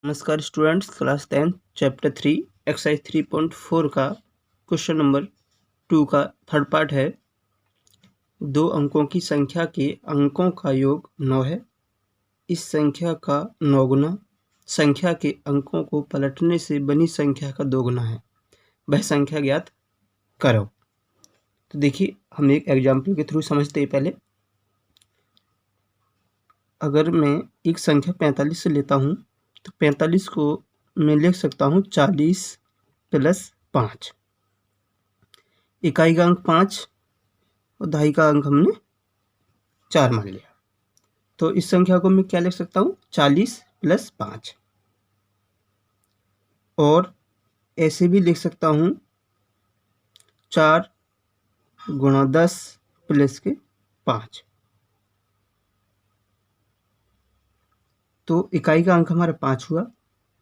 नमस्कार students, class 10 chapter 3 exercise 3.4 का question number 2 का थर्ड पार्ट है। 2 अंकों की संख्या के अंकों का योग 9 है। इस संख्या का 9 गुना संख्या के अंकों को पलटने से बनी संख्या का 2 गुना है, वह संख्या ज्ञात करो। तो देखिए, हम एक एग्जाम्पल के थ्रू समझते हैं। पहले अगर मैं एक संख्या 45 से लेता हूँ तो 45 को मैं लिख सकता हूँ 40 + 5। इकाई का अंक 5 और दहाई का अंक हमने 4 मान लिया। तो इस संख्या को मैं क्या लिख सकता हूँ, 40 + 5। और ऐसे भी लिख सकता हूँ 4 × 10 + 5। तो इकाई का अंक हमारा 5 हुआ,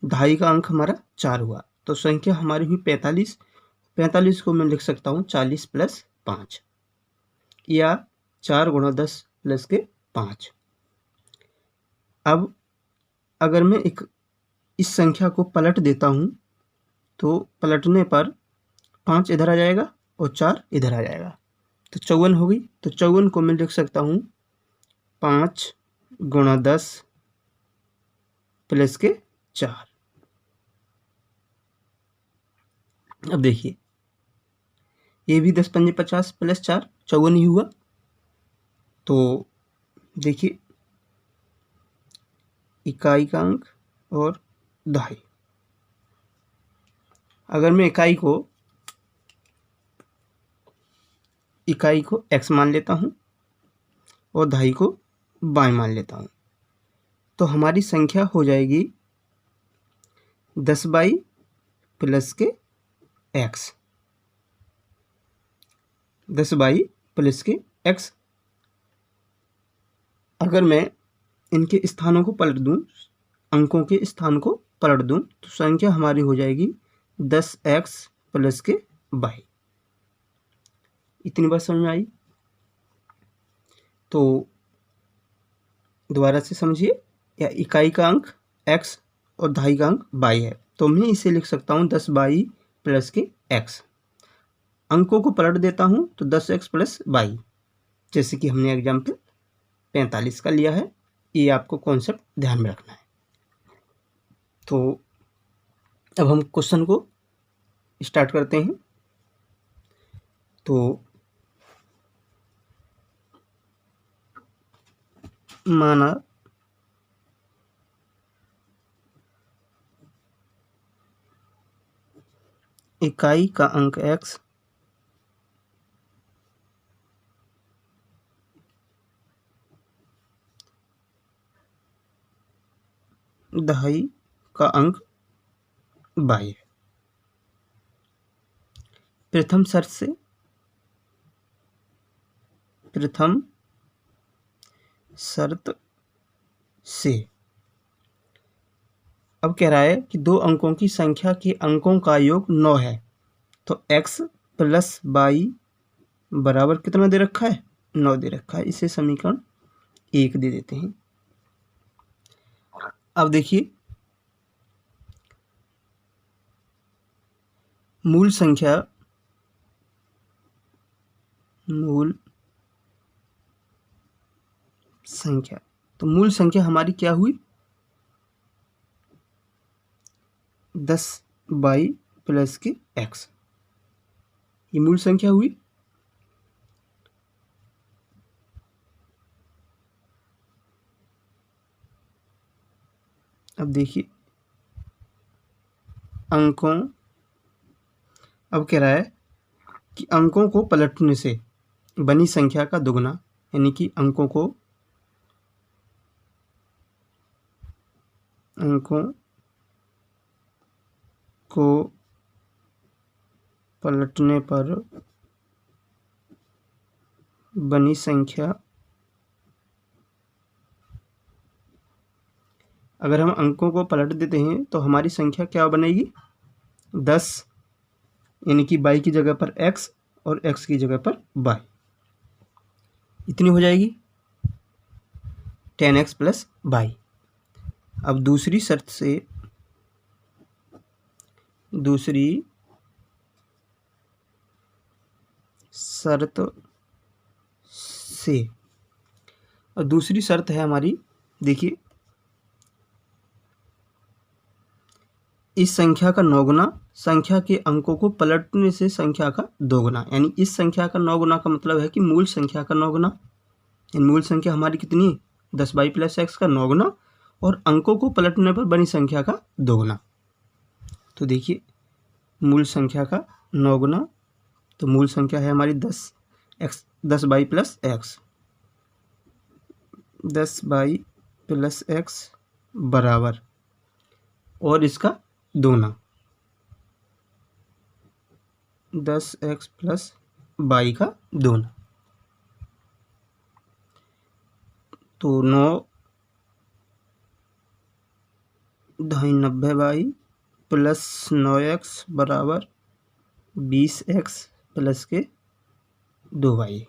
दहाई का अंक हमारा 4 हुआ। तो संख्या हमारी हुई 45। 45 को मैं लिख सकता हूँ 40 + 5 या 4 × 10 + 5। अब अगर मैं इस संख्या को पलट देता हूँ तो पलटने पर 5 इधर आ जाएगा और 4 इधर आ जाएगा, तो 54 हो गई। तो 54 को मैं लिख सकता हूँ 5 × 10 + 4। अब देखिए, ये भी 10 × 5 = 50 + 4 54 ही हुआ। तो देखिए, इकाई का अंक और दहाई, अगर मैं इकाई को x मान लेता हूँ और दहाई को y मान लेता हूँ, तो हमारी संख्या हो जाएगी 10y + x। 10y + x। अगर मैं इनके स्थानों को पलट दूँ, अंकों के स्थान को पलट दूँ, तो संख्या हमारी हो जाएगी 10x + y। इतनी बात समझ में आई? तो दोबारा से समझिए, या इकाई का अंक x और दहाई का अंक y है, तो मैं इसे लिख सकता हूँ 10y + x। अंकों को पलट देता हूँ तो 10x + y, जैसे कि हमने एग्जाम्पल 45 का लिया है। ये आपको कॉन्सेप्ट ध्यान में रखना है। तो अब हम क्वेश्चन को स्टार्ट करते हैं। तो माना इकाई का अंक x दहाई का अंक y है। प्रथम शर्त से अब कह रहा है कि 2 अंकों की संख्या के अंकों का योग 9 है। तो x + y बराबर कितना दे रखा है, 9 दे रखा है। इसे समीकरण 1 दे देते हैं। अब देखिए, मूल संख्या तो मूल संख्या हमारी क्या हुई, 10y + x। ये मूल संख्या हुई। अब देखिए, अब कह रहा है कि अंकों को पलटने से बनी संख्या का दुगना, यानी कि अंकों को पलटने पर बनी संख्या, अगर हम अंकों को पलट देते हैं तो हमारी संख्या क्या बनेगी, 10 यानी कि y की जगह पर x और x की जगह पर y, इतनी हो जाएगी 10x + y। अब दूसरी शर्त से दूसरी शर्त से, और दूसरी शर्त है हमारी, देखिए, इस संख्या का 9 गुना संख्या के अंकों को पलटने से संख्या का 2 गुना, यानी इस संख्या का 9 गुना का मतलब है कि मूल संख्या का 9 गुना। मूल संख्या हमारी कितनी है, 10y + x का 9 गुना, और अंकों को पलटने पर बनी संख्या का 2 गुना। तो देखिए, मूल संख्या का 9 गुना, तो मूल संख्या है हमारी 10y + x, 10y + x बराबर, और इसका दोना 10x + y का दोना, तो 9 ढाई 90y + 9x बराबर 20x + के 2y।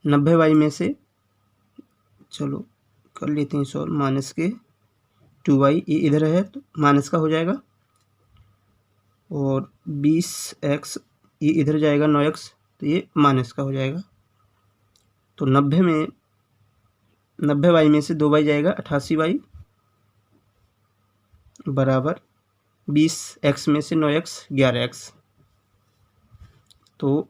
90y में से चलो कर लेते हैं सॉल्व, माइनस के 2y, ये इधर है तो माइनस का हो जाएगा, और 20x ये इधर जाएगा 9x, तो ये माइनस का हो जाएगा। तो 90y में से 2y जाएगा, 88y बराबर 20x में से 9x 11x। तो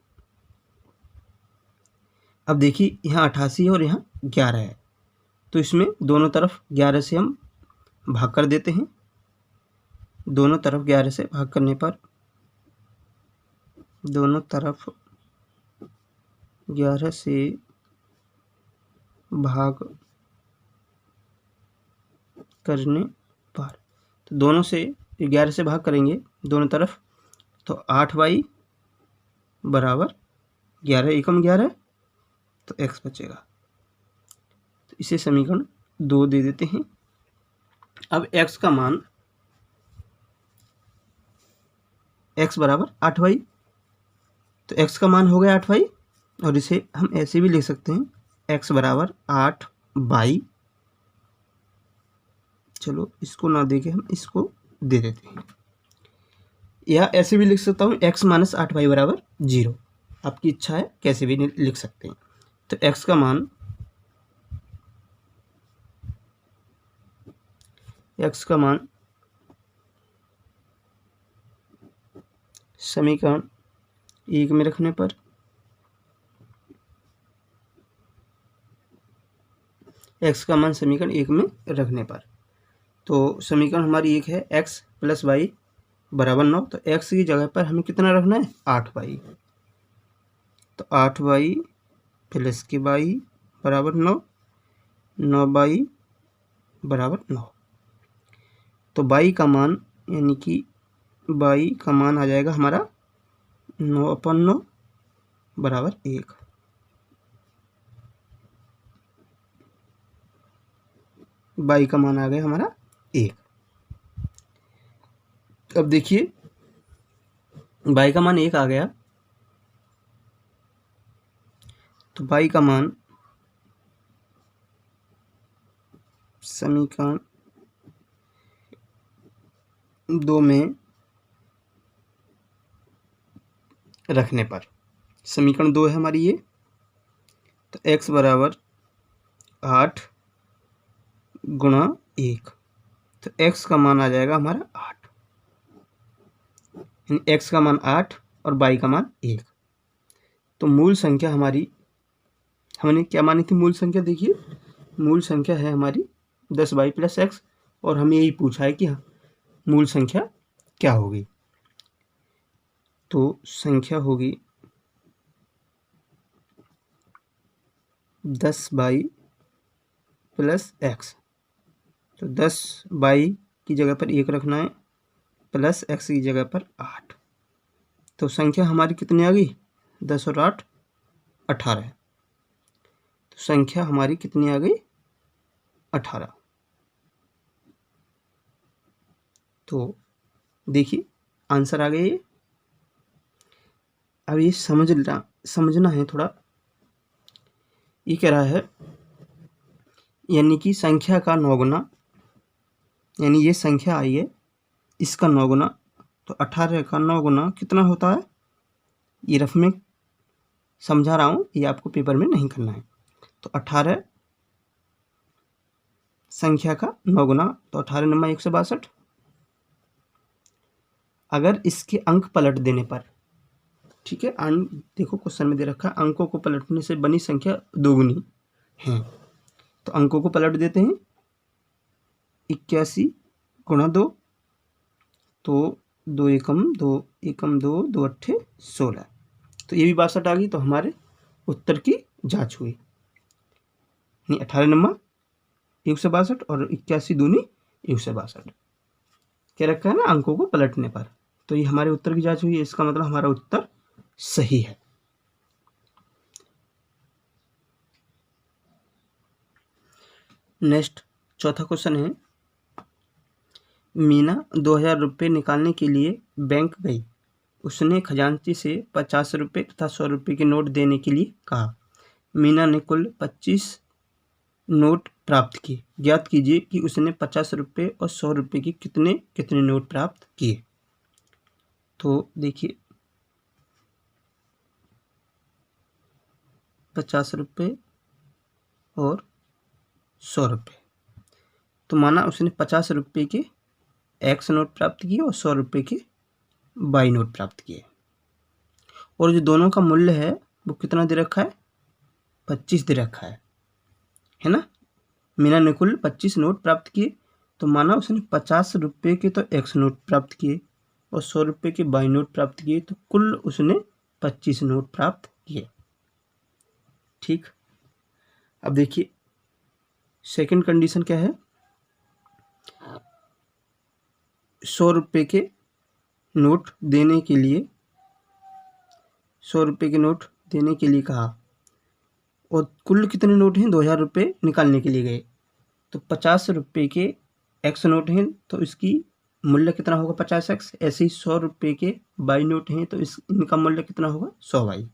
अब देखिए, यहाँ 88 है और यहाँ 11 है, तो इसमें दोनों तरफ 11 से हम भाग कर देते हैं। दोनों तरफ 11 से भाग करने पर, दोनों तरफ 11 से भाग करने पर, तो दोनों से 11 से भाग करेंगे दोनों तरफ, तो 8y बराबर 11 एकम 11, तो x बचेगा। तो इसे समीकरण 2 दे देते हैं। अब x का मान, x बराबर 8y, तो x का मान हो गया 8y, और इसे हम ऐसे भी लिख सकते हैं, x बराबर 8y, चलो इसको ना देके हम इसको दे देते हैं, या ऐसे भी लिख सकता हूँ, x - 8y बराबर 0, आपकी इच्छा है कैसे भी लिख सकते हैं। तो x का मान, समीकरण 1 में रखने पर, x का मान समीकरण 1 में रखने पर, तो समीकरण हमारी 1 है, x + y बराबर 9, तो x की जगह पर हमें कितना रखना है, 8y, तो 8y + के y बराबर 9, 9y बराबर 9। तो y का मान, यानी कि y का मान आ जाएगा हमारा 9/9 बराबर 1। y का मान आ गया हमारा 1। अब देखिए, y का मान 1 आ गया, तो y का मान समीकरण 2 में रखने पर, समीकरण 2 है हमारी ये, तो x बराबर 8 गुणा 1, तो x का मान आ जाएगा हमारा 8, यानी x का मान 8 और y का मान 1। तो मूल संख्या हमारी, हमने क्या मानी थी मूल संख्या, देखिए मूल संख्या है हमारी 10y + x, और हमें यही पूछा है कि मूल संख्या क्या होगी। तो संख्या होगी 10y + x, तो 10y की जगह पर 1 रखना है, प्लस x की जगह पर 8, तो संख्या हमारी कितनी आ गई, 10 और 8 18, तो संख्या हमारी कितनी आ गई, 18। तो देखिए आंसर आ गया ये। अब ये समझना है थोड़ा, ये कह रहा है, यानी कि संख्या का 9 गुना, यानी ये संख्या आई है, इसका 9 गुना, तो 18 का 9 गुना कितना होता है, ये रफ में समझा रहा हूँ, ये आपको पेपर में नहीं करना है। तो 18 संख्या का 9 गुना, तो 18 नमा 162। अगर इसके अंक पलट देने पर, ठीक है, देखो क्वेश्चन में दे रखा है अंकों को पलटने से बनी संख्या दोगुनी है, तो अंकों को पलट देते हैं। 81 गुणा 2, तो 2 एकम 2 एकम 2 2 अट्ठे 16, तो ये भी 62 आ गई। तो हमारे उत्तर की जांच हुई, 18 नमा 162 और 81 दूनी 162, क्या रखा है ना, अंकों को पलटने पर। तो ये हमारे उत्तर की जांच हुई है, इसका मतलब हमारा उत्तर सही है। नेक्स्ट चौथा क्वेश्चन है, मीना 2000 रुपये निकालने के लिए बैंक गई। उसने खजांची से 50 रुपये तथा 100 रुपये के नोट देने के लिए कहा। मीना ने कुल 25 नोट प्राप्त किए। ज्ञात कीजिए कि उसने 50 रुपये और 100 रुपये के कितने कितने नोट प्राप्त किए। तो देखिए 50 रुपये और 100 रुपये, तो माना उसने 50 रुपये के एक्स नोट प्राप्त किए और 100 रुपये के वाई नोट प्राप्त किए, और जो दोनों का मूल्य है वो कितना दे रखा है, 25 दे रखा है ना। मीना ने कुल 25 नोट प्राप्त किए, तो माना उसने 50 रुपये के तो एक्स नोट प्राप्त किए और 100 रुपये के वाई नोट प्राप्त किए, तो कुल उसने 25 नोट प्राप्त किए। ठीक, अब देखिए सेकंड कंडीशन क्या है, 100 रुपये के नोट देने के लिए 100 रुपये के नोट देने के लिए कहा, और कुल कितने नोट हैं, 2000 रुपये निकालने के लिए गए, तो 50 रुपये के एक्स नोट हैं, तो इसकी मूल्य कितना होगा 50x। ऐसे ही 100 रुपये के वाई नोट हैं, तो इनका मूल्य कितना होगा 100y।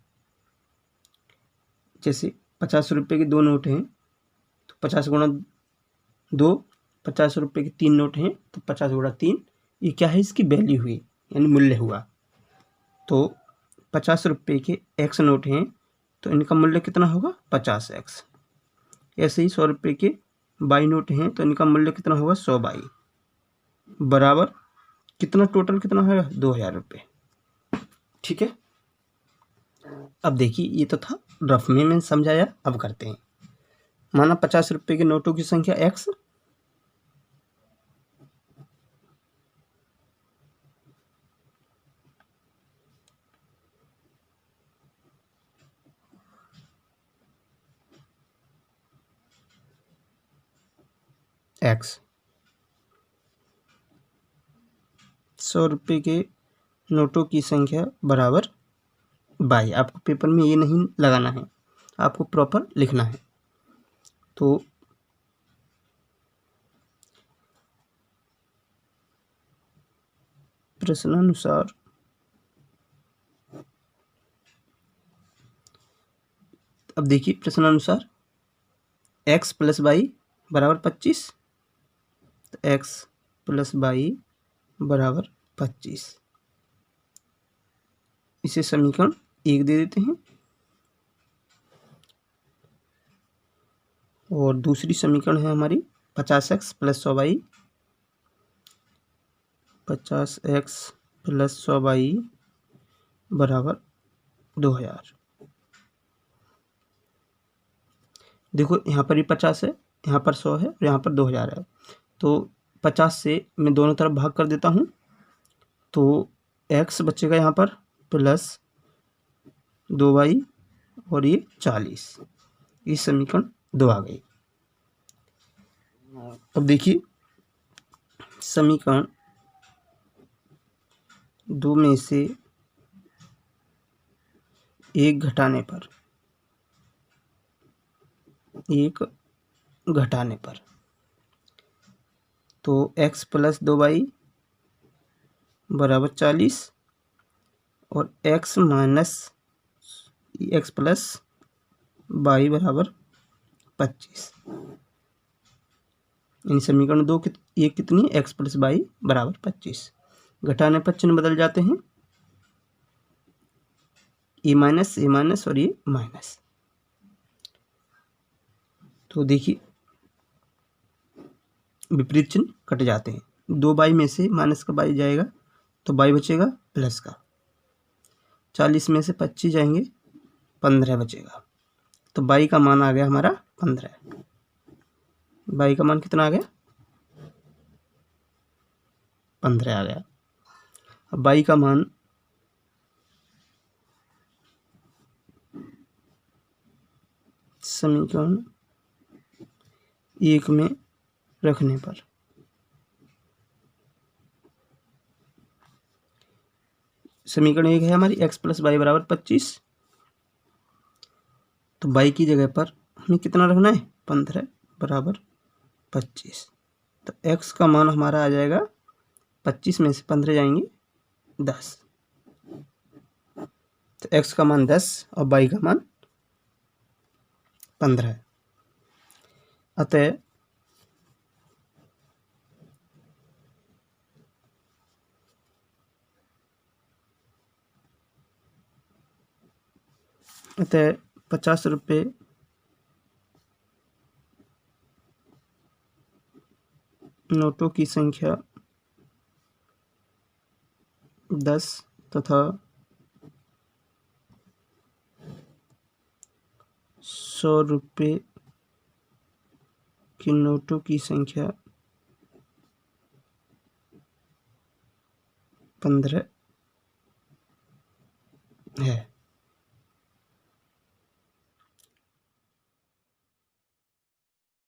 जैसे 50 रुपये के 2 नोट हैं, तो 50 गुणा 2, 50 रुपये के 3 नोट हैं, तो 50 गुणा 3, ये क्या है, इसकी वैल्यू हुई, यानी मूल्य हुआ। तो 50 रुपये के एक्स नोट हैं, तो इनका मूल्य कितना होगा 50x। ऐसे ही 100 रुपये के वाई नोट हैं, तो इनका मूल्य कितना होगा 100y, बराबर कितना, टोटल कितना होगा 2000 रुपये। ठीक है, अब देखिए ये तो था रफ में मैंने समझाया, अब करते हैं। माना 50 रुपये के नोटों की संख्या x, x 100 रुपये के नोटों की संख्या बराबर y। आपको पेपर में ये नहीं लगाना है, आपको प्रॉपर लिखना है। तो प्रश्नानुसार अब देखिए प्रश्नानुसार x प्लस वाई बराबर 25, तो x प्लस वाई बराबर 25, इसे समीकरण 1 दे देते हैं। और दूसरी समीकरण है हमारी 50x plus 100y, 50x plus 100y बराबर 2000। देखो यहाँ पर भी 50 है, यहाँ पर 100 है और यहाँ पर 2000 है, तो 50 से मैं दोनों तरफ भाग कर देता हूँ, तो x बचेगा यहाँ पर प्लस 2y और ये 40, ये समीकरण 2 आ गई। अब देखिए समीकरण 2 में से 1 घटाने पर, 1 घटाने पर, तो x प्लस 2y बराबर 40 और x minus x plus y बराबर 25। इन समीकरण 2 ये कितनी, x प्लस y बराबर 25। घटाने पर चिन्ह बदल जाते हैं, ए माइनस और ये माइनस। तो देखिए विपरीत चिन्ह कट जाते हैं। 2 में से माइनस का बाई जाएगा तो बाई बचेगा प्लस का। 40 में से 25 जाएंगे 15 बचेगा। तो बाई का मान आ गया हमारा 15। बाई का मान कितना आ गया? 15 आ गया। अब बाई का मान समीकरण 1 में रखने पर समीकरण 1 है हमारी x + y = 25। तो y की जगह पर हमें कितना रखना है? 15 = 25। तो x का मान हमारा आ जाएगा 25 में से 15 जाएंगे 10। तो x का मान 10 और y का मान 15 है। अतः अतः 50 रुपये नोटों की संख्या 10 तथा 100 रुपये की नोटों की संख्या 15 है।